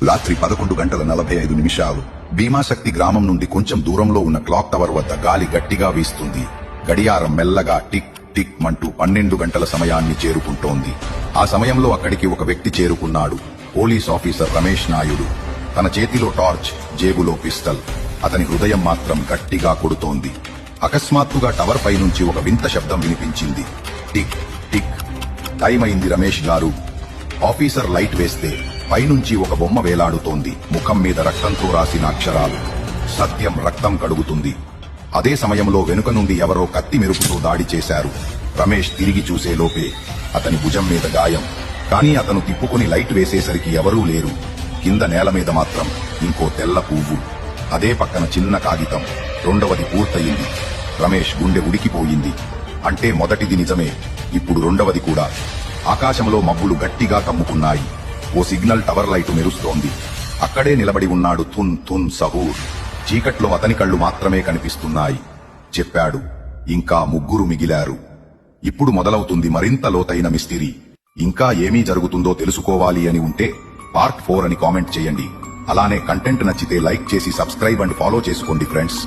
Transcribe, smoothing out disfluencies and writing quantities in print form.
రాత్రి 11:45 భీమాశక్తి గ్రామం నుండి కొంచెం దూరంలో ఉన్న క్లాక్ టవర్ వద్ద గాలి గట్టిగా వీస్తుంది. గడియారం మెల్లగా టిక్ టిక్ మంటూ 12 గంటల సమయాన్ని చేరుకుంటోంది. ఆ సమయంలో అక్కడికి ఒక వ్యక్తి చేరుకున్నాడు. Police officer Ramesh Naidu. తన చేతిలో టార్చ్, జేబులో పిస్టల్. అతని హృదయం మాత్రం గట్టిగా కొడుతోంది. అకస్మాత్తుగా టవర్ పై నుంచి ఒక వింత శబ్దం వినిపించింది. Tick tick. టైం అయింది రమేష్ గారు. ఆఫీసర్ లైట్ వేస్తే పైనుంచి ఒక బొమ్మ వేలాడుతోంది. ముఖం మీద రక్తంతో రాసిన అక్షరాలు. సత్యం రక్తం కడుగుతుంది. అదే సమయంలో వెనుక నుండి ఎవరో కత్తి మెరుపుతో దాడి చేశారు. రమేష్ తిరిగి చూసే లోపే అతని భుజం మీద గాయం. కానీ అతను తిప్పుకుని లైట్ వేసేసరికి ఎవరూ లేరు. కింద నేల మీద మాత్రం ఇంకో తెల్ల పువ్వు. అదే పక్కన చిన్న కాగితం. రెండవది పూర్తయింది. రమేష్ గుండె ఉడికిపోయింది. అంటే మొదటిది నిజమే, ఇప్పుడు రెండవది కూడా. ఆకాశంలో మబ్బులు గట్టిగా కమ్ముకున్నాయి. ఓ సిగ్నల్ టవర్ లైటు మెరుస్తోంది. అక్కడే నిలబడి ఉన్నాడు తున్ తున్ సహూర్. చీకట్లో అతని కళ్ళు మాత్రమే కనిపిస్తున్నాయి. చెప్పాడు, ఇంకా 3 మిగిలారు. ఇప్పుడు మొదలవుతుంది మరింత లోతైన మిస్టరీ. ఇంకా ఏమీ జరుగుతుందో తెలుసుకోవాలి అని ఉంటే పార్ట్ 4 అని కామెంట్ చేయండి. అలానే కంటెంట్ నచ్చితే లైక్ చేసి సబ్స్క్రైబ్ అండ్ ఫాలో చేసుకోండి ఫ్రెండ్స్.